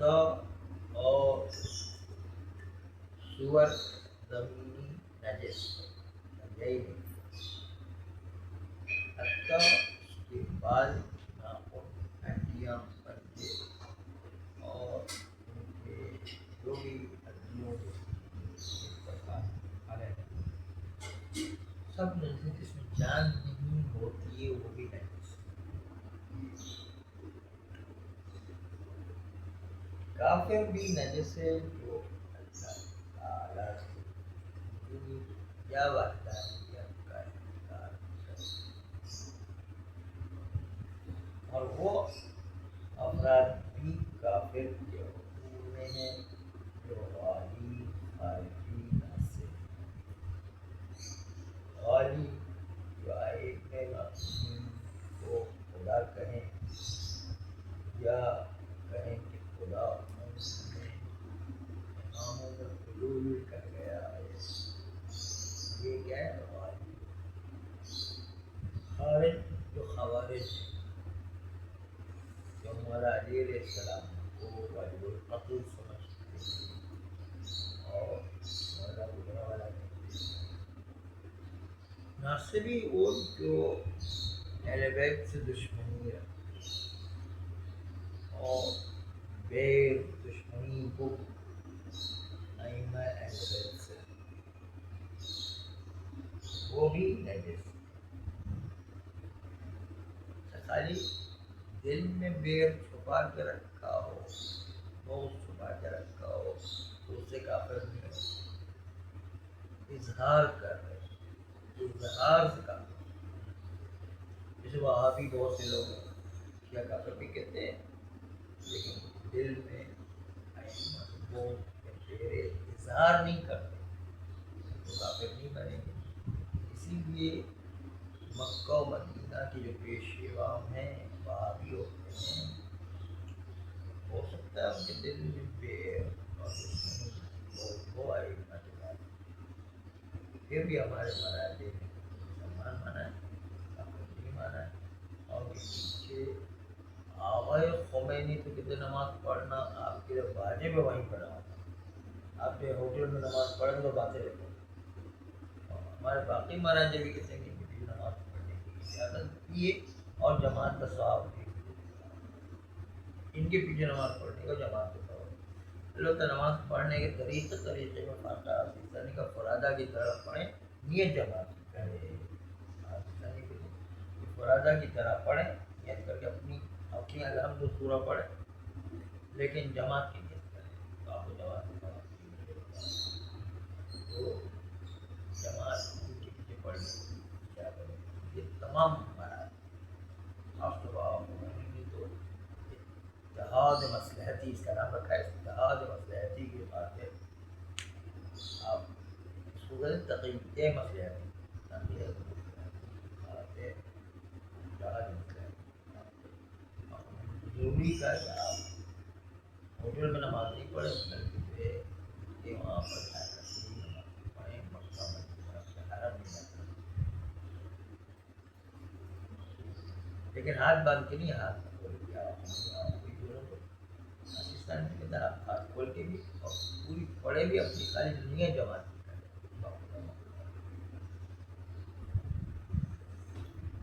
حتیٰ اور سور زمینی نجس یہی نہیں، حتیٰ اس کے بال ناخن ہڈیاں پنجے اور ان کے جو بھی ہڈیوں سب نجس، جس میں جان نہیں ہوتی ہے وہ بھی نجس۔ کافر بھی نجس ہے جو اللہ تعالیٰ سے یا وحدانیت کا انکار کرے، اور وہ افراد بھی کافر کے حقوق میں ہیں جو غالی خارجی ناصر، غالی جو ایک معصوم کو خدا کہیں یا کہیں کہ خدا ان میں اماموں میں حلول کر گیا ہے، یہ کیا ہے غالی۔ خارج جو خوارج ہیں، جو ہمارا علی علیہ السلام کو واجب القتل سمجھتے ہیں اور ہمارا گزرا والا کہتے ہیں۔ ناصری وہ جو اہل بیت سے دشمنی رکھتے ہیں اور بے دشمنی کو ائمہ اہل بیت سے، وہ بھی نجس۔ خالی دل میں بیر چھپا کے رکھا ہو، بغض چھپا کے رکھا ہو تو اس سے کافر نہیں ہے، اظہار کر رہے، اظہار سے کافر۔ جیسے وہابی بہت سے لوگ کیا کافر بھی کہتے ہیں، لیکن دل میں بغض یا بیر اظہار نہیں کرتے تو کافر نہیں بنیں گے۔ اسی لیے مکہ و مدینہ کے جو پیشوا ہیں وہابی ہوتے ہیں، ہو سکتا ہے ان کے دل میں بیر اور دشمنی وہ آئی مطلب، پھر بھی ہمارے مراجع نے مسلمان مانا ہے، کافر نہیں مانا ہے۔ اور اس پیچھے آغا خمینی تو کہتے نماز پڑھنا آپ کے واجب ہے، وہیں پڑھا آپ جو ہوٹل میں نماز پڑھیں تو باتیں رہتے ہیں، اور ہمارے باقی مراجع بھی کہتے ہیں کہ نماز پڑھنے کی اجازت بھی ہے اور جماعت کا ثواب بھی، ان کے پیچھے نماز پڑھنے کا جماعت کا ثواب۔ البتہ نماز پڑھنے کے طریقے میں فاتحہ آسانی کا فرادہ کی طرح پڑھیں، نیت جماعت کرے، فرادہ کی طرح پڑھیں، نیت کر کے اپنی الحمد سورہ پڑھیں، لیکن جماعت کی نیت کریں تو آپ کو جماعت کی ثواب ملے گا۔ تو جماعت کے پیچھے پڑھیں کیا کریں، یہ تمام ہمارا خاص طور تو اتحاد مصلحتی اس کا نام رکھا ہے، اتحاد مصلحتی کی بات ہے، آپ اس کو کہتے ہیں تقیید مصلحتی، ضروری کا کہ آپ ہوٹل میں نماز نہیں پڑھیں، بلکہ کہ وہاں پر جا کر نماز پڑھیں، مکہ مدینہ کے حرم میں جا کر، لیکن ہاتھ باندھ کے نہیں، ہاتھ کھول کے آپ کوئی ضرورت ہو پاکستان میں کہتا ہے آپ ہاتھ کھول کے بھی اور پوری پڑھے بھی اپنی خالی دنیا جماعت کی کریں۔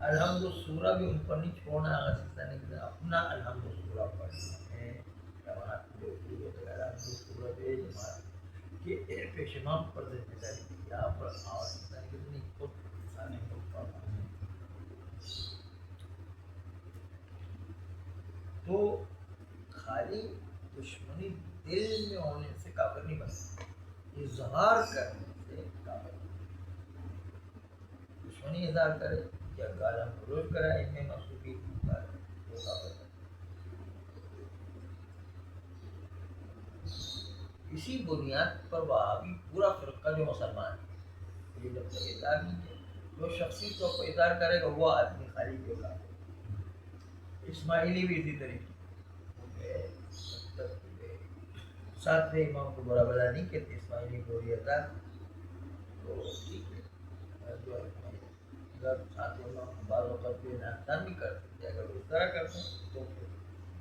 الحمد سورہ بھی ان پر نہیں چھوڑنا، اپنا الحمد سورہ پڑھنا ہے، جماعت جو الحمد سورہ دے جماعت کے پیشمان پر ذمہ داری یہاں پر آواز کتنی خود انسانی کو پڑھنا ہے۔ تو خالی دشمنی دل میں ہونے سے کافر نہیں بنتا، اظہار کرنے سے کافر، دشمنی اظہار کرے یا گالا گلوچ کرائے ان میں مخصوصی وہ کافر ہے۔ اسی بنیاد پر وہابی پورا فرقہ جو مسلمان ہے، یہ جب تک اظہار نہیں ہے، جو شخصی طور پر اظہار کرے گا وہ آدمی خالی جو کافر۔ اسماعیلی بھی اسی طریقے ساتھ میں امام کو برا بلا نہیں کہتے، اسماعیلی گوریتا تو ٹھیک ہے، جو اگر ساتھ امام بعض وقت بھی ناقصان بھی کرتے ہیں، اگر اس طرح کرتے ہیں تو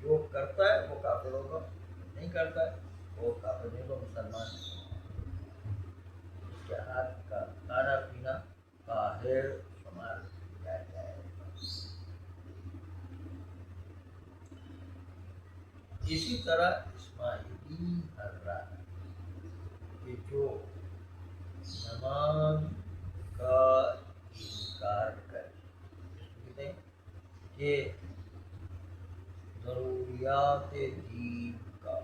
جو کرتا ہے وہ کافر ہوگا، نہیں کرتا ہے وہ کافر نہیں، وہ مسلمان نہیں، اس کے ہاتھ کا کھانا پینا باہر شمار کیا جائے گا۔ اسی طرح اسماعیلی حضرہ کہ جو نماز کا انکار کرے، کہتے ہیں کہ ضروریات دین کا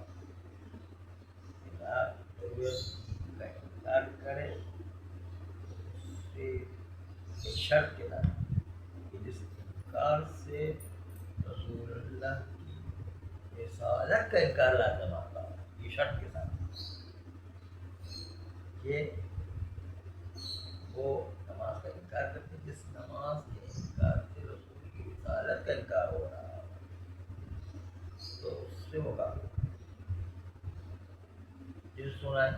ضروریات دین کا انکار کرے، اس سے ایک شرط کے ساتھ کہ جس انکار سے رسول اللہ کی رسالت کا انکار لازم آتا ہے، یہ شرط کے ساتھ کہ وہ نماز کا انکار کرتے ہیں جس نماز کے انکار سے رسول کی رسالت کا انکار ہو رہا ہے، تو اس سے وہ کافر۔ جس سنا ہے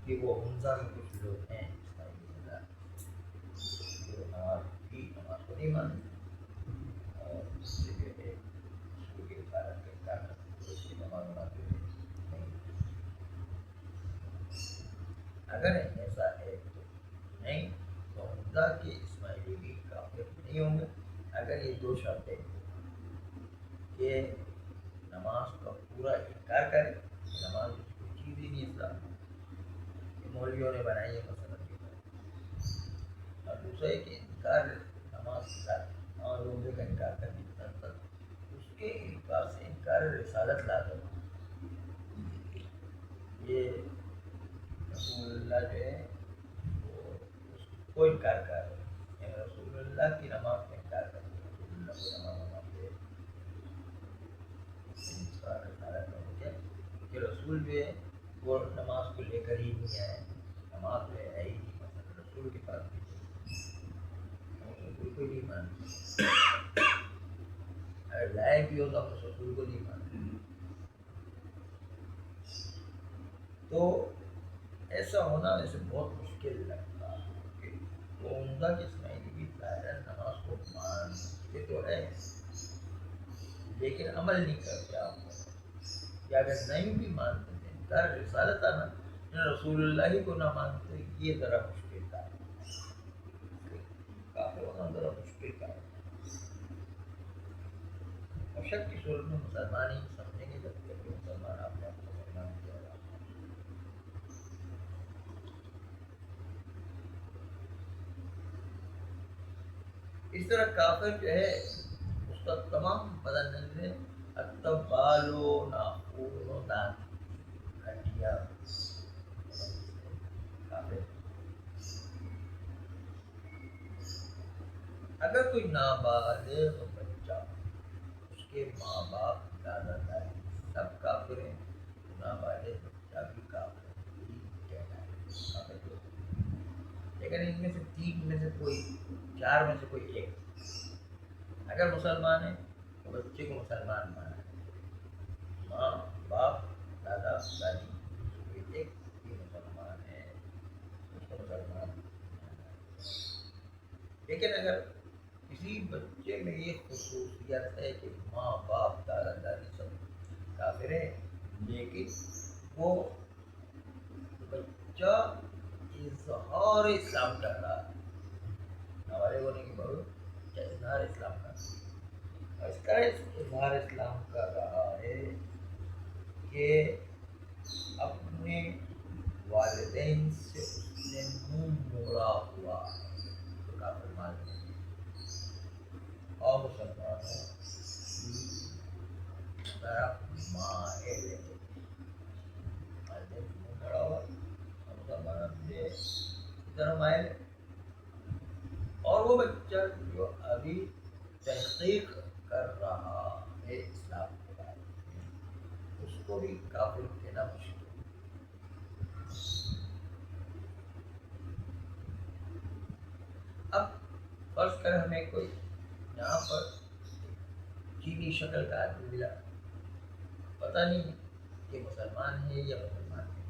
کہ وہ حمزہ میں کچھ لوگ ہیں جو نماز کو نہیں مانتے اور اس سے جو ہے رسول کی رسالت کا انکار کرتے ہیں، اس کی نماز مناسب نہیں۔ اگر ایسا ہے تو نہیں، تو حمزہ کے اسماعیلی بھی کافر نہیں ہوں گے اگر یہ دو شرطیں کہ نماز کا پورا انکار کرے، نماز اس کوئی چیز ہی نہیں اسلام میں، یہ مولویوں نے بنائی ہے مثلا کی طرح، اور دوسرا ہے کہ انکار نماز کے ساتھ اور روزے کا انکار کرنے کے ساتھ ساتھ اس کے انکار سے انکار رسالت لازم ہے۔ یہ رسول اللہ جو ہے وہ اس کو انکار کر رہے ہیں، یعنی رسول اللہ کی نماز کا انکار کر رہے ہیں، رسول اللہ کی نماز کے کہ رسول جو ہے وہ نماز کو لے کر ہی نہیں آئے، نماز جو ہے ہی نہیں، مثلا رسول کے پاس بھی رسول کو نہیں مانتے، اگر لائے بھی ہو تو آپ رسول کو نہیں مانتے۔ تو ایسا ہونا ویسے بہت مشکل لگتا ہے کہ وہ عمدہ کے اسماعیلی بھی ظاہر نماز کو مانتے تو ہے لیکن عمل نہیں کرتے آپ کو، یا اگر نہیں بھی مانتے تھے انکار رسالت آنا رسول اللہ ہی کو نہ مانتے، یہ ذرا مشکل تھا، کافی ہونا ذرا مشکل کا ہے، اور شک کی صورت میں مسلمان ہی سمجھیں گے جب تک کہ مسلمان آپ نے آپ کو مسلمان کیا گا۔ اس طرح کافر جو ہے اس کا تمام بدن میں بال و ناخون و دانت ہڈیاں کافر۔ اگر کوئی نابالغ بچہ، اس کے ماں باپ دادا دادی سب کافر ہیں تو نابالغ بچہ بھی کافر ہی کہلائے گا۔ لیکن ان میں سے تین میں سے کوئی، چار میں سے کوئی ایک اگر مسلمان ہے تو بچے کو مسلمان مانا ہے، ماں باپ دادا دادی کوئی ایک بھی مسلمان ہے اس کو مسلمان مانا ہے۔ لیکن اگر کسی بچے میں یہ خصوصیت ہے کہ ماں باپ دادا دادی سب کافر ہیں لیکن وہ بچہ اظہار اسلام کر رہا ہے، ہمارے ہونے کے بعد اظہار اسلام کر رہا ہے، اس کا اظہار اسلام کر رہا ہے کہ اپنے والدین سے اس نے منہ موڑا ہوا ہے تو کافر مان لیں، اور مسلمانوں کی طرف مائل ہے، والدین سے منہ موڑا ہوا اور مسلمانوں سے طرف مائل ہے، اور وہ بچہ جو ابھی تحقیق کر رہا ہے اسلام کے بارے میں اس کو بھی کافر کہنا مشکل ہے۔ اب فرض کر ہمیں کوئی یہاں پر چینی شکل کا آدمی ملا، پتہ نہیں کہ مسلمان ہے یا مسلمان ہے،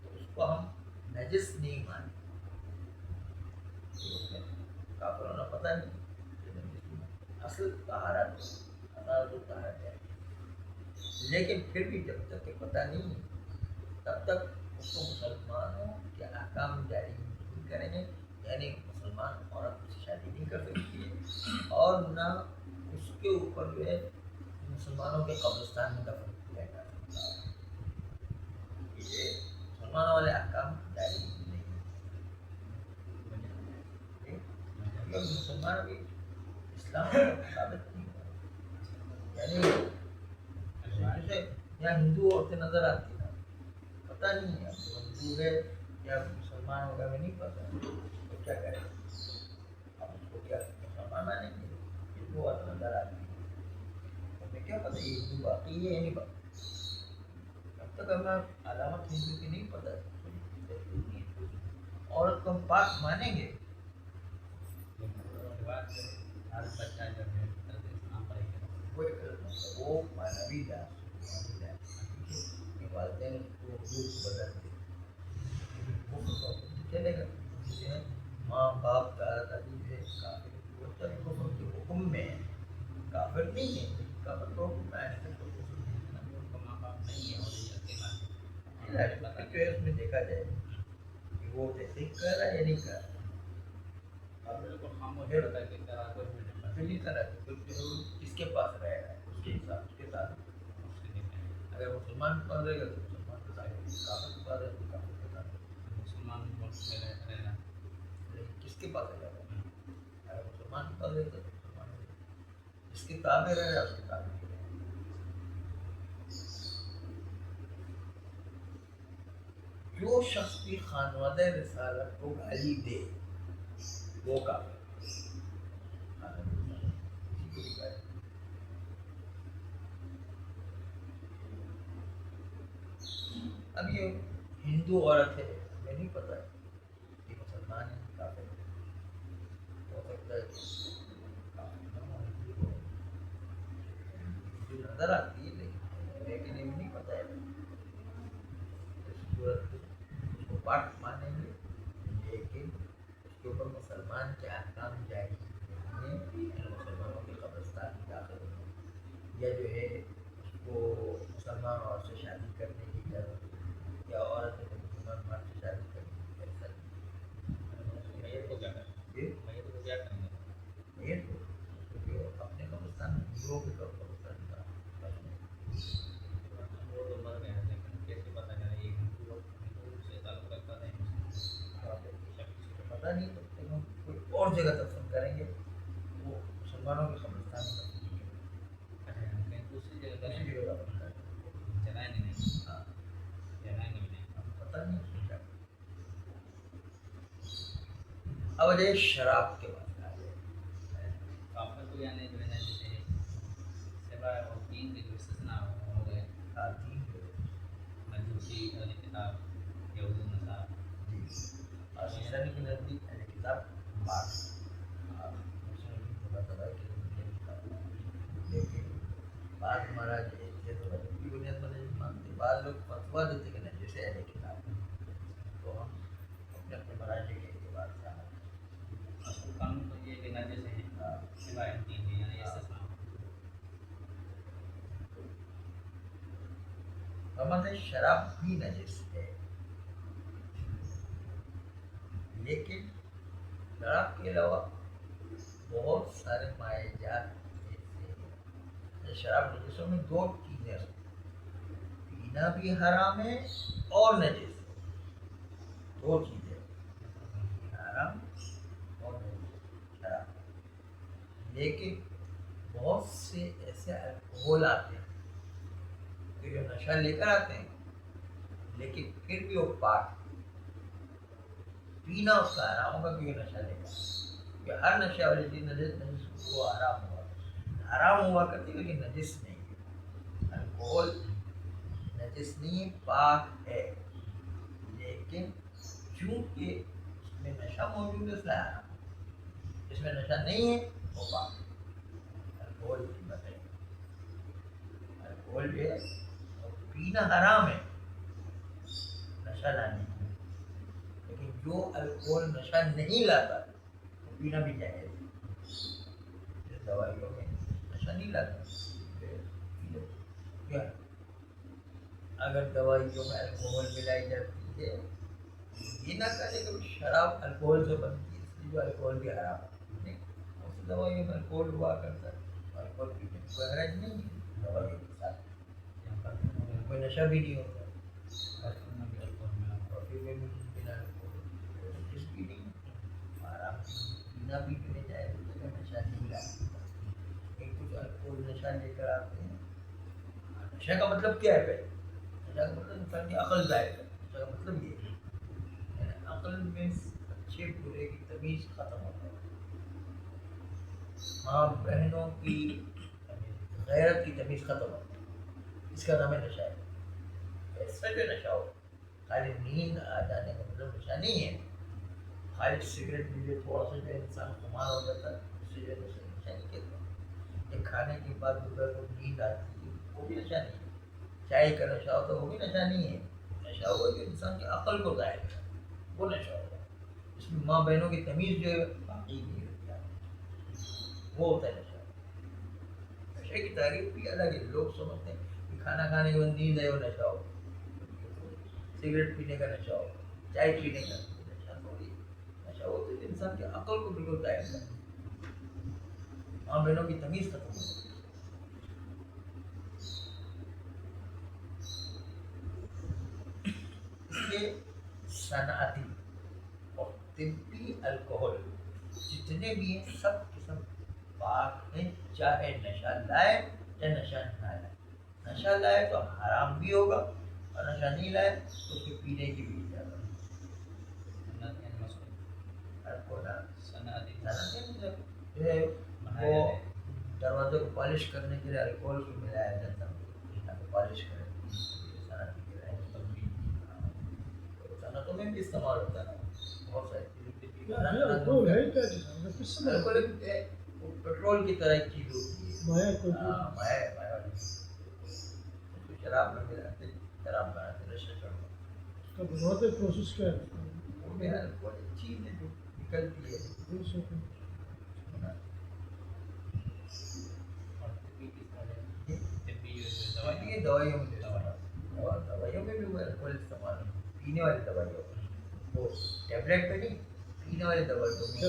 تو اس کو ہم نجس نہیں مانتے، کافر ہونا پتہ نہیں، اصل طہارت طہارت ہے، لیکن پھر بھی جب تک کہ پتہ نہیں تب تک اس کو مسلمانوں کے احکام جاری نہیں کریں گے. یعنی مسلمان عورت سے شادی نہیں کر سکتی ہے اور نہ اس کے اوپر جو ہے مسلمانوں کے قبرستان میں دفن کیا جا سکتا. یہ مسلمانوں والے احکام جاری نہیں ہے. مسلمان بھی اسلام کا ثابت نہیں ہوا. یعنی جیسے یہاں ہندو عورتیں نظر آتی ہیں پتہ نہیں ہے ہندو ہے یا مسلمان ہوگا میں نہیں پتا تو کیا کریں اب اس کو کیا مسلمان مانیں گے. ہندو عورت نظر آتی ہے ہمیں کیا پتہ یہ ہندو واقعی ہے یا نہیں پتہ. جب تک ہمیں علامت ہندو کی نہیں پتہ عورت کو ہم پاک مانیں گے. وہ مانوی والدین کو بدل چلے گا. ماں باپ دادا دادی جو ہے کافر کفر کے حکم میں ہے کافر نہیں ہے. کافر کو حکم میں اس میں دیکھا جائے کہ وہ جیسے کر رہا ہے یا نہیں کر رہا. کس کے پاس رہے گا اس کے حساب کے ساتھ. اگر مسلمان کے پاس رہے گا تو مسلمان کے ساتھ کافر کے پاس رہے تو کافر کے ساتھ. مسلمان رہنا کس کے پاس رہے گا. اگر مسلمان کے پاس رہے تو مسلمان اس کے تابع رہے اس کے تابع. جو شخص بھی خانوادہ رسالت کو گالی دے وہ کافر. اب یہ ہندو عورت ہے ہمیں نہیں پتہ کہ مسلمان ہے کافر ہو سکتا ہے جو نظر آتی ہے لیکن یہ نہیں پتہ ہے. اس کو پاک مانیں گے لیکن اس کے اوپر مسلمان کے احکام جاری مسلمانوں کے قبرستان میں داخل ہونا یا جو ہے اس کو مسلمان عورت سے شادی کرنے کی اجازت یا عورت کو مسلمان مرد سے شادی کرنے کی اجازت. اپنے قبرستان میں ہندوؤں کے قبرستان کا پتہ نہیں کوئی اور جگہ دفن کریں گے وہ مسلمانوں کے قبرستان میں دوسری جگہ دفن کریں گے. پتہ نہیں کیا. اب یہ شراب کے بعد بعض مہاراج کی بنیاد پر نہیں مانتے. بعض لوگ فتوا دیتے کہ نہیں جیسے اہل کتاب تو ہم اپنے اپنے مراجع کے اعتبار سے اصل قانون تو یہ کہ نجس ہے سوائے تین یعنی استثناء. ہمارے شراب بھی نجس ہے لیکن شراب کے علاوہ بہت سارے مائع جات ایسے. شراب نجسوں میں دو چیزیں پینا بھی حرام ہے اور نجس. دو چیزیں حرام اور نجس شراب. لیکن بہت سے ایسے الکحل آتے ہیں کہ جو نشہ لے کر آتے ہیں لیکن پھر بھی وہ پاک. پینا اس کا حرام ہوگا کیونکہ نشہ لے کر. کہ ہر نشہ والی چیز نجس وہ حرام ہوا حرام ہوا کرتی لیکن نجس نہیں ہے. الکحل نجس نہیں پاک ہے لیکن چونکہ اس میں نشہ موجود ہے اس لیے حرام. جس میں نشہ نہیں ہے وہ پاک. الکحل کی بتائیے الکحل جو ہے پینا حرام ہے نشہ لانے کی. لیکن جو الکحل نشہ نہیں لاتا وہ پینا بھی جائز ہے. دوائیوں میں نشہ نہیں لاتا کیا اگر دوائیوں میں الکوہل ملائی جاتی ہے، یہ نہ کہے کہ شراب الکوہل سے بنتی ہے، اس لیے جو الکوہل بھی حرام ہے نہیں، اس دوائیوں میں الکوہل ہوا کرتا ہے، الکوہل پینے میں کوئی حرج نہیں ہے دوائیوں کے ساتھ، کوئی نشہ بھی نہیں ہوتا، کافی میں بھی بنا الکوہل کچھ بھی نہیں، آرام پینا بھی پینے جائے تو نشہ نہیں لاتا، ایک کچھ الکوہل نشہ لے کر آتے ہیں۔ نشہ کا مطلب کیا ہے پہلے؟ نشہ کا مطلب انسان کی عقل ضائع ہے، نشہ کا مطلب یہ ہے عقل میں اچھے برے کی تمیز ختم ہوتا ہے، ماں بہنوں کی غیرت کی تمیز ختم ہوتی ہے، اس کا نام ہے نشہ ہے، ایسا جو نشہ ہو، خالی نیند آ جانے کا مطلب نشہ نہیں ہے، خالی سگریٹ پیے تھوڑا سا جو انسان خمار ہو جاتا ہے اس سے جو نشہ نہیں کہتے، ایک کھانے کے بعد دوپہر کو نیند آتی ہے وہ بھی نشہ نہیں ہے، چائے کا نشہ ہو تو وہ بھی نشہ نہیں ہے، نشہ ہوا جو انسان کی عقل کو ظاہر ہے وہ نشہ ہوگا، اس میں ماں بہنوں کی تمیز جو ہے باقی نہیں ہوتی، وہ ہوتا ہے نشہ۔ نشے کی تعریف بھی الگ ہے، لوگ سمجھتے ہیں کہ کھانا کھانے کے بعد نیند ہے وہ نشہ ہو، سگریٹ پینے کا نشہ ہو، چائے پینے کا نشہ تھوڑی، نشہ ہو تو انسان کی عقل کو بالکل ظاہر کرتا ہے، ماں بہنوں کی تمیز ختم ہو۔ اس لیے صنعتی اور طبی الکوہل جتنے بھی ہیں سب کے سب پاک ہیں، چاہے نشہ لائے یا نشہ نہ لائے، نشہ لائے تو حرام بھی ہوگا اور نشہ نہیں لائے تو اس کے پینے کی بھی اجازت ہے۔ جو ہے وہ دروازے کو پالش کرنے کے لیے الکوہل کو ملایا جاتا ہے تاکہ پالش کرے، صنعتوں میں بھی استعمال ہوتا ہے، بہت ساری الکوہل پیٹرول کی طرح ایک چیز ہوتی ہے، شراب میں ملاتے شراب بناتے نشہ چڑھتا، بناتے پروسیس کیا ہے؟ وہ بھی الکوہل ایک چیز ہے جو نکلتی ہے، دوائیوں میں دوائیوں میں بھی وہ الکوہل استعمال ہوتا ہے، پینے والی دوائیوں وہ ٹیبلیٹ پہ نہیں، پینے والی دوائیوں میں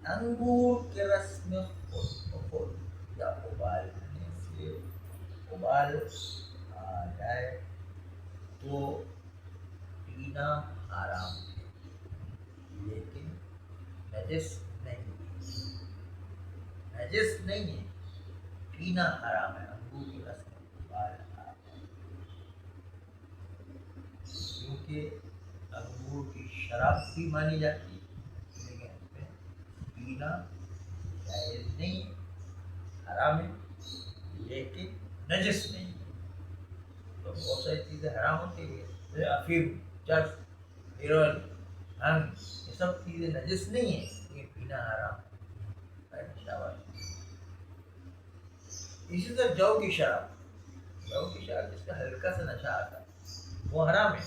انگور کے رس میں خود یا ابالنے سے ابال آ جائے تو پینا حرام ہے، لیکن نجس نہیں، نجس نہیں ہے، پینا حرام ہے، انگور کے رس میں ابال حرام ہے، کیونکہ انگور کی شراب بھی مانی جاتی ہے لیکن اس میں پینا جائز نہیں ہے، حرام ہے لیکن نجس نہیں ہے، تو بہت ساری چیزیں حرام ہوتی ہے جیسے افیم، چرس، ہیروئن، بھنگ، یہ سب چیزیں نجس نہیں ہیں لیکن پینا حرام ہے، اسی طرح جو کی شراب، جو کی شراب جس کا ہلکا سا نشہ آتا ہے وہ حرام ہے،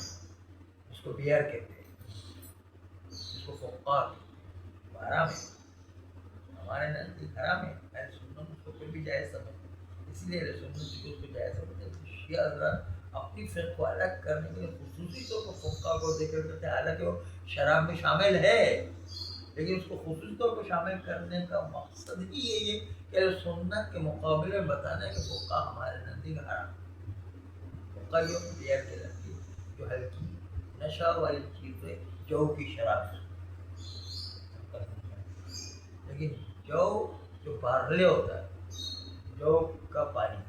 اس کو بیئر کہتے ہیں، اس کو فقار کہتے ہیں، وہ حرام ہے، ہمارے نزدیک حرام ہے، اہل سنت اس کو پھر بھی جائز سمجھتے ہیں، اس لیے اہل سنت اس کو جائز سمجھتے ہیں، شیعہ حضرات اپنی فقہ کو الگ کرنے کے لیے خصوصی طور پر فقہ کو ذکر کرتے ہیں، حالانکہ وہ شراب میں شامل ہے لیکن اس کو خصوصی طور پر شامل کرنے کا مقصد ہی یہی ہے کہ اہل سنت کے مقابلے میں بتانا ہے کہ فقہ ہمارے نزدیک حرام ہے، فقہ جو بیئر کہلاتی ہے، جو ہلکی نشہ والی چیز ہے، جو کی شراب، لیکن جو بارلے ہوتا ہے، جو کا پانی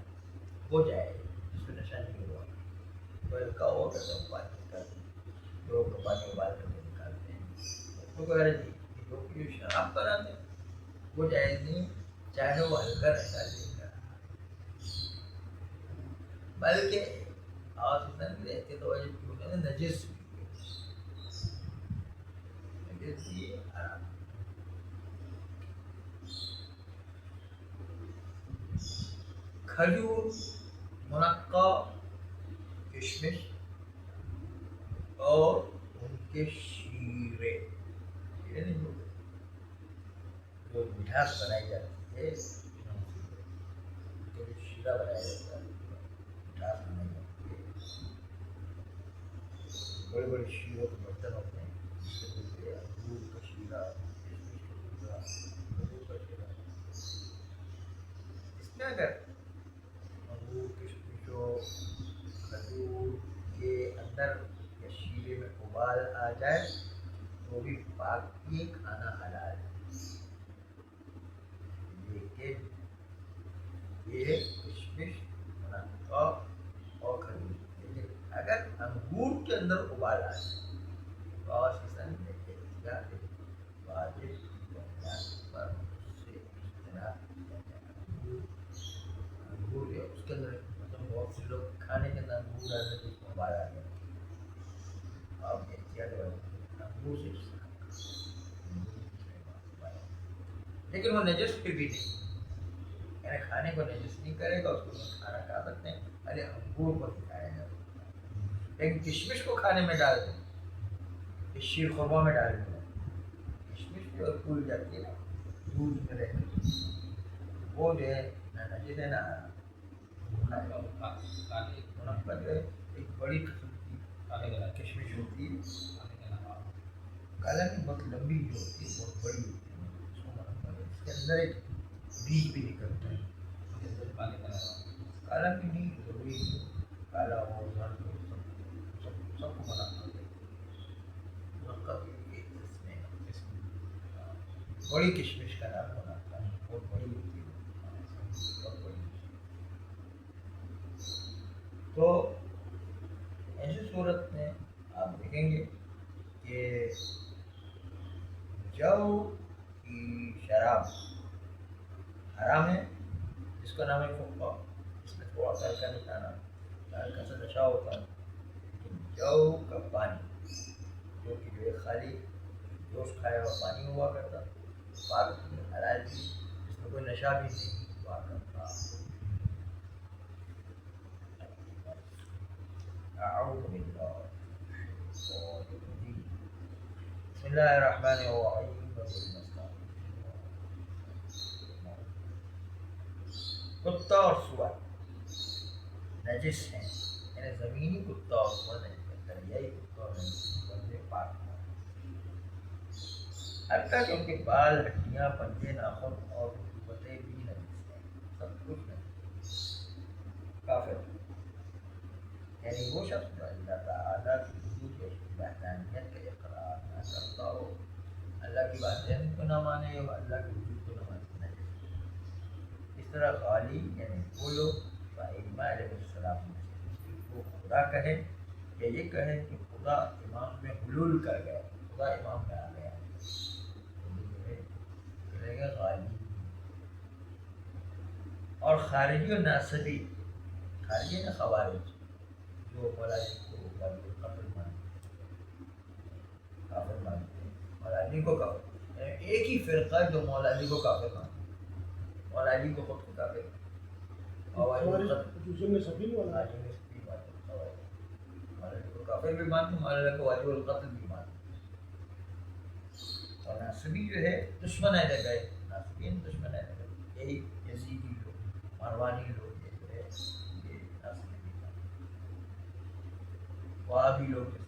وہ جائے جس میں نشہ نہیں ہوا، تو کا ہو کر ہم پانی نکالتے ہیں، جو کا پانی ابال کر کے نکالتے ہیں، اس کو کہہ رہے جی جو کی جو شراب بناتے ہیں وہ جائز نہیں، چاہے وہ ہلکا نشہ لے کر، بلکہ آسن رہتے تو نجس بھی حرام۔ کھجور منقع کے کشمش اور ان کے شیرے، شیرے نہیں جو مٹھاس بنائی جاتی ہے، جو شیرہ بنایا جاتا ہے، مٹھاس بنائی جاتی ہے، بڑے بڑے شیروں کے برتن ہوتے ہیں، جس سے بولتے ہیں انگور کا شیرہ، کشمش کا شیرہ، کھجور کا شیرہ۔ اس میں اگر انگور، کشمش و کھجور کے اندر یا شیرے میں ابال آ جائے تو بھی باقی کھانا حلال ہے، لیکن یہ کشمش منقع اور کھجور، لیکن اگر انگور کے اندر ابال آ جائے تو آسان احتیاط واجب بنیاد پر اس سے اجتناب کیا جائے۔ انگور ہے اس کے اندر، مطلب بہت سے لوگ کھانے کے اندر انگور ڈالتے ہیں، اس کو ابال آ جائے، آپ احتیاط انگور سے اجتناب کریں، لیکن وہ نجس پہ بھی نہیں، یعنی کھانے کو نجس نہیں کرے گا، اس کو کھانا کھا سکتے ہیں، ارے انگور کو نہیں کھایا جا سکتا، لیکن کشمش کو کھانے میں ڈال دیں، اس شیر خورما میں ڈال دیں، کشمش جو پھول جاتی ہے نا دودھ میں رہ کر، وہ جو ہے نہ نجس ہے نہ منقع، جو ہے ایک بڑی قسم کی کشمش ہوتی ہے، کالا کی بہت لمبی جو ہوتی ہے، بہت بڑی ہوتی ہے، اس کو منقع ہے، اس کے اندر ایک بیج بھی نکلتا ہے، کالا بھی نہیں ضروری ہے، کالا ہو زرد ہو، سب کو منع کرتے ہیں، منقع کی ایک قسم ہے، بڑی کشمش کا نام منقع ہے، بہت بڑی ہوتی ہے، بہت بڑی۔ تو ایسی صورت میں آپ دیکھیں گے کہ جو کی شراب حرام ہے، جس کا نام ہے فقہ، اس میں تھوڑا سا کا نشانہ، ہلکا سا نشہ ہوتا ہے، لیکن جو کا پانی، جو کہ جو ہے خالی جوش کھایا ہوا پانی ہوا کرتا، پاک حلال بھی، اس میں کوئی نشہ بھی نہیں ہوا کرتا۔ اعوذ باللہ، بسم اللہ الرحمن الرحیم، کتا اور سور نجس ہیں، یعنی زمینی کتا اور سور نجس ہے، دریائی کتا اور بندے پاک ہیں، حتیٰ کہ ان کے بال، ہڈیاں، پنجے، ناخن اور رطوبتیں بھی نجس ہیں، سب کچھ نجس کافر، یعنی وہ شخص جو اللہ تعالیٰ کی وجود و وحدانیت کا اقرار نہ کرتا ہو، اللہ کی وحدانیت کو نہ مانے اور اللہ کی وجود کو نہ مانے، اس طرح غالی یعنی وہ لوگ ائمہ علیہ السلام کو خدا کہے یا یہ کہے کہ خدا امام میں حلول کر گیا، خدا امام میں آ گیا، رہے گا غالی۔ اور خارجی و ناصبی، خارجی نے خوارج جو مولانا کو قتل مانتے، کافر مانتے ہیں، مولانا کو کافر، ایک ہی فرقہ جو مولانا کو کافر مانتے، مولانا کو خود کو کافر، مولانا کو کافر بھی مانتے، مولانا کو واجب القتل بھی مانتے، اور ناصبی جو ہے دشمن ہے لگائے، ناصبین دشمن ہے لگائے، یہی یزیدی لوگ، مروانی لوگ یہ جو ہے یہ ناصبی بھی مانتے، وہابی لوگ جیسے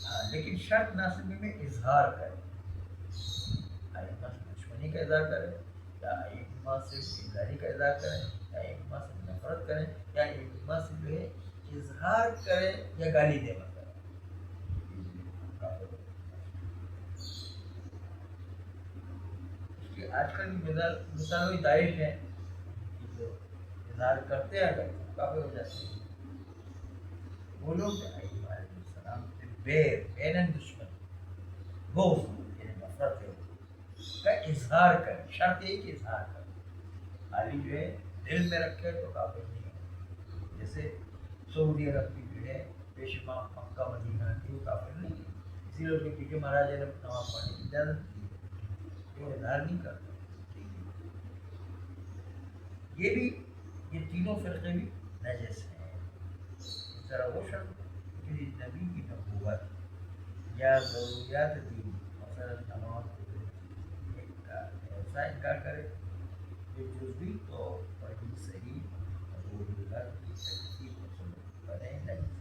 ہاں، لیکن شرط ناصبی میں اظہار کرے، ائمہ سے دشمنی کا اظہار کرے، یا ائمہ سے بیزاری کا اظہار کرے، یا ائمہ سے نفرت کرے، یا ائمہ سے جو ہے اظہار کرے یا گالی دے مطلب آج کل مثال ہوئی داعش ہے، جو اظہار کرتے ہیں اگر کافر ہو جاتے ہیں، وہ لوگ ائمہ علیہ السلام سے بینن دشمن، بغض یعنی نفرت ہے کا اظہار کرے، شرط ہے کہ اظہار کرے، خالی جو ہے دل میں رکھے تو کافر نہیں ہے، جیسے سعودی عرب کی جو ہے بے شمار مکہ مدینہ کی، وہ کافر نہیں ہے، اسی لیے اس کے پیچھے مہاراجہ نے نماز پڑھنے کی اجازت دی ہے، وہ اظہار نہیں کرتا۔ یہ بھی یہ تینوں فرقے بھی نجس ہیں. اس طرح وہ شخص کسی نبی کی نبوت یا ضروریات دین مثلا نماز کا ایسا انکار کرے جو جزوی طور پر ہی صحیح ضروریات کی تکذیب و سنت بنے نجس.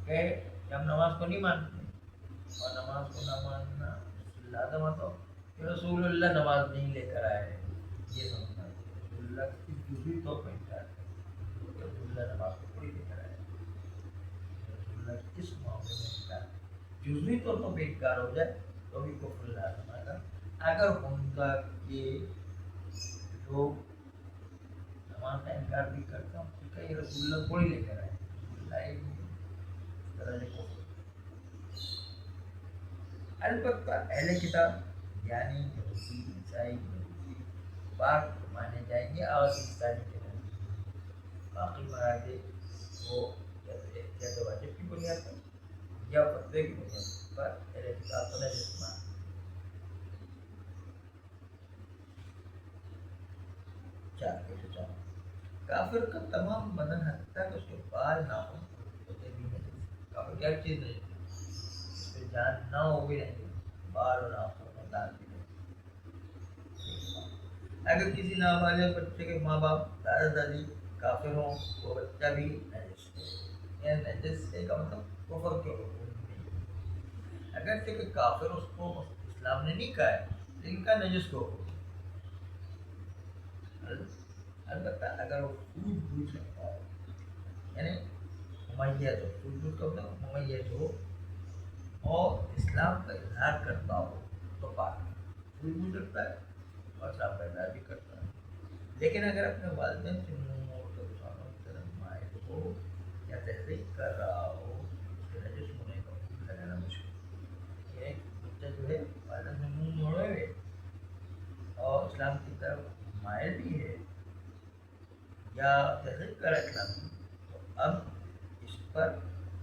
کہ ہم نماز کو نہیں مانتے اور نماز کو نہ ماننا لازم ہو تو کہ رسول اللہ نماز نہیں لے کر آئے, یہ سمجھنا ہے. رسول اللہ کی جزوی طور پر انکار کرے کہ رسول اللہ نماز کو پوری لے کر آئے. رسول اللہ کس معاملے میں انکار جزوی طور پر انکار ہو جائے تو بھی کفر لازم آئے گا. اگر ان کا یہ لوگ نماز کا انکار بھی کرتا ہوں تو کہ رسول اللہ پوری لے کر آئے, رسول اللہ البتہ اہل کتاب یعنی یہودی عیسائی مجوسی پاک مانے جائیں گے اور انسانی کے نہیں. باقی مراحل وہ یا واجب کی بنیاد پر یا فتوے کی بنیاد پر اہل کتاب کو نجس مان. کافر کا تمام بدن حتیٰ کہ اس کے بال ناخن ہوتے بھی نجس. کافر کیا چیز نہیں, اس پہ جان نہ ہو بھی نہیں, بال اور ناخن اور دان بھی نہیں. اگر کسی نابالغ بچے کے ماں باپ دادا دادی کافر ہوں تو بچہ بھی نجس ہے. یعنی نجس ہے کا مطلب کفر کے حکم نہیں. اگرچہ کہ کافر اس کو اسلام نے نہیں کہا ہے لیکن کا نجس کو حکم. البتہ اگر وہ سوجھ بوجھ کرتا ہے یعنی ممیز ہو, سوجھ بوجھ کا مطلب ممیز ہو اور اسلام کا اظہار کرتا ہو تو پاک. سوجھ بوجھ کرتا ہے اور اسلام کا اظہار بھی کرتا ہے, لیکن اگر اپنے والدین سے منہ موڑ کر دوسروں کی طرف مائل ہو یا تحریک کر رہا ہو اس کے نجس ہونے کا حکم لگانا مشکل. یہ بچہ جو ہے والدین سے منہ موڑے ہوئے اور اسلام کی طرف مائل بھی ہے یا تحریک کر اسلام کی, تو اب اس پر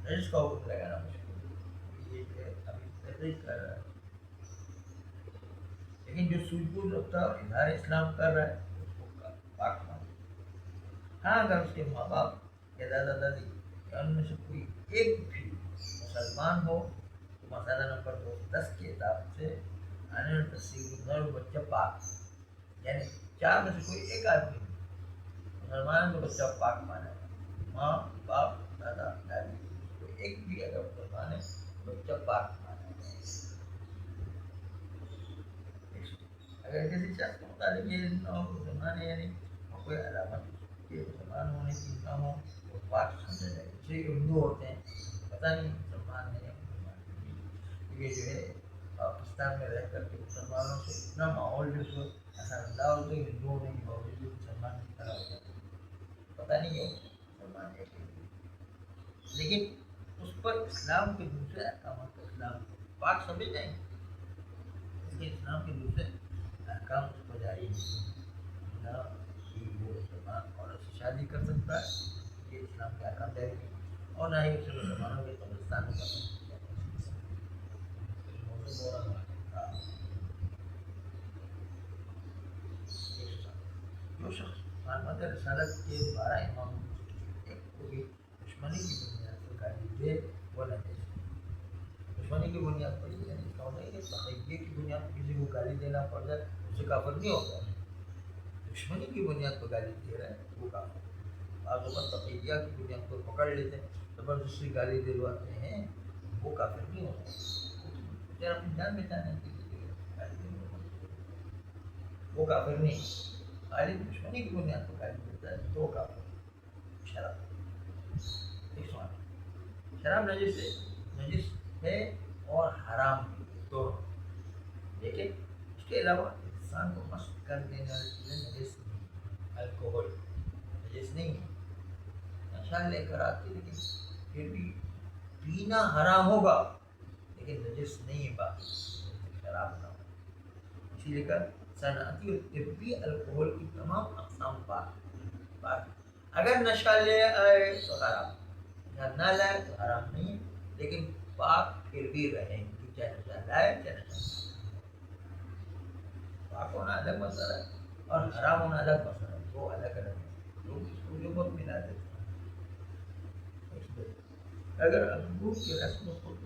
نجس کا حکم لگانا مشکل. یہ جو ہے ابھی تحریک کر رہا ہے, لیکن جو سوجھ بوجھ رکھتا ہے اور اظہار اسلام کر رہا ہے اس کو پاک مان. ہاں اگر اس کے ماں باپ یا دادا دادی یا ان میں سے کوئی ایک بھی مسلمان ہو تو مسئلہ نمبر 210 کے حساب سے آنے والے تصویر بچہ پاک, یعنی 4 میں سے کوئی ایک آدمی مسلمان تو بچہ پاک مانا ہے. ماں باپ دادا دادی کوئی ایک بھی اگر مسلمان ہے تو بچہ پاک مانا ہے. اگر کسی شخص کے مطابق یہ مسلمان ہے یعنی کوئی علامت کہ مسلمان ہونے کی نہ ہو تو پاک سمجھا جائے. جیسے ہندو ہوتے ہیں پتہ نہیں مسلمان ہے یا مسلمان نہیں, یہ جو ہے پاکستان میں رہ کر کے مسلمانوں سے اتنا ماحول جو سو ایسا انداز ہوتا ہے ہندو ہونے کے باوجود بھی مسلمان کی طرح ہو جاتا ہے. پتہ نہیں ہے مسلمان ہے کہ نہیں, لیکن اس پر اسلام کے دوسرے احکامات کو اسلام پاک سمجھ جائیں گے. اس کے اسلام کے دوسرے احکام اس کو جاری نہ کہ وہ مسلمان عورت سے شادی کر سکتا ہے, یہ اسلام کے احکام جاری نہیں, اور نہ ہی اسے مسلمانوں کے قبرستان میں کر سکتا ہے. جو شخص معلومات رسالت کے 12 امام ایک کو بھی دشمنی کی بنیاد پر گالی دے وہ نجس ہے. دشمنی کی بنیاد پر یہ نہیں کہا ہے کہ تقیہ کی بنیاد پر کسی کو گالی دینا پڑ جائے اسے کافر نہیں ہوتا. دشمنی کی بنیاد پر گالی دے رہا ہے وہ کافر. بعض اوقات تقیہ کی بنیاد پر پکڑ لیتے ہیں, زبردستی گالی دلواتے ہیں, وہ کافر نہیں ہوتا. ذرا اپنی جان بچانے کے لیے گالی دلواتے وہ کافر نہیں. خالی دشمنی کی بنیاد پر گالی دیتا ہے تو وہ کافر. شراب نجس ہے اور حرام بھی دونوں, لیکن اس کے علاوہ انسان کو مست کر دینے والی چیزیں نجس نہیں. الکوہل نجس نہیں ہے, نشہ لے کر آتی لیکن پھر بھی پینا حرام ہوگا لیکن نجس نہیں ہے. باقی شراب نہ ہو, اسی لیے کہ صنعتی اور طبی الکوہل کی تمام اقسام پاک. اگر نشہ لے آئے تو حرام, اگر نہ لائے تو حرام نہیں ہے, لیکن پاک پھر بھی رہیں گی چاہے نشہ لائے چاہے نشہ. پاک ہونا الگ مسئلہ ہے, اور حرام ہونا الگ مسئلہ ہے، وہ الگ الگ ہے، لوگ اس کو جو بہت ملا دیتے ہیں۔ اگر انگور کی رس میں خود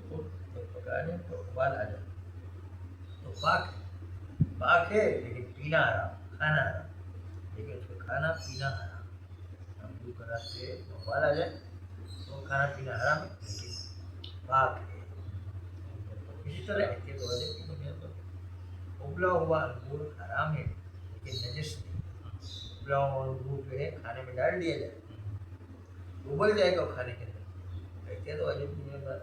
پکانے پر ابال آ جائے تو پاک ہے، لیکن پینا حرام، کھانا حرام، لیکن اس کو کھانا پینا حرام۔ انگور کا رس سے ابال آ جائے تو کھانا پینا حرام ہے، لیکن پاک ہے۔ اسی طرح احتیاط واجب کی بنیاد پر ابلا ہوا انگور حرام ہے لیکن نجس نہیں۔ ابلا ہوا انگور جو ہے کھانے میں ڈال دیا جائے ابل جائے گا کھانے کے اندر، احتیاط واجب کی بنیاد پر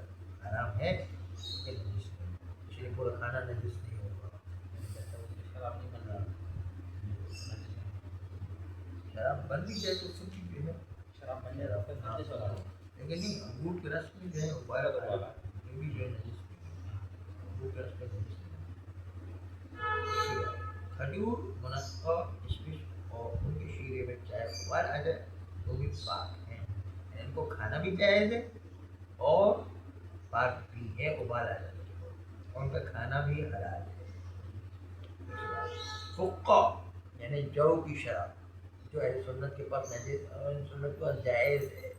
حرام ہے لیکن نجس نہیں، اس لیے پورا کھانا نجس نہیں ہوگا۔ شراب نہیں بن رہا، شراب بن بھی جائے تو سب چیز جو ہے شراب بن جائے تو پھر نجس ہوگا، لیکن نہیں، انگور کے رس میں جو ہے ابالا ابالا یہ بھی جو ہے نجس نہیں ہے، انگور کے رس میں نجس نہیں ہے۔ کھجور، منقع، کشمش اور ان کے شیرے میں چائے ابال آ جائے تو بھی پاک ہیں، یعنی ان کو کھانا بھی جائز ہے اور پاک بھی ہے ابال آ جائے اور ان کا کھانا بھی حلال ہے۔ فقہ یعنی جو کی شراب جو اہل سنت کے پاس نجس اور اہل سنت کے پاس جائز ہے،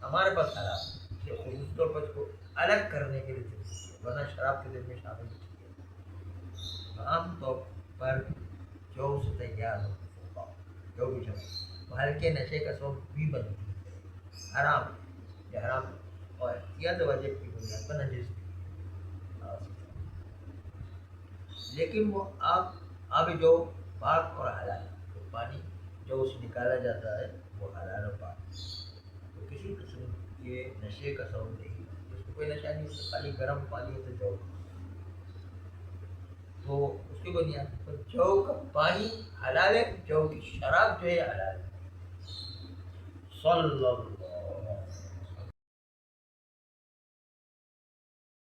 ہمارے پاس حرام ہے، کہ خصوص طور پر اس کو الگ کرنے کے لیے ذکر کیا، ورنہ شراب کے دل میں شامل نہیں ہے۔ عام طور پر جو سے تیار ہوگا جو بھی جو وہ ہلکے نشے کا سبب بھی بنتی ہے، حرام ہے، یہ حرام ہے اور احتیاط واجب کی بنیاد پر نجس بھی ہے۔ لیکن وہ آب جو پاک اور حلال ہے، تو پانی جو اس سے نکالا جاتا ہے وہ حلال و پاک ہے، تو کسی قسم کے نشے کا سبب نہیں ہے، اس کو کوئی نشہ نہیں، اس خالی گرم پانی ہے تو جو تو اس کی بنیاد پر جو کا پانی حلال ہے، جو کی شراب جو ہے حلال ہے۔ صلی اللہ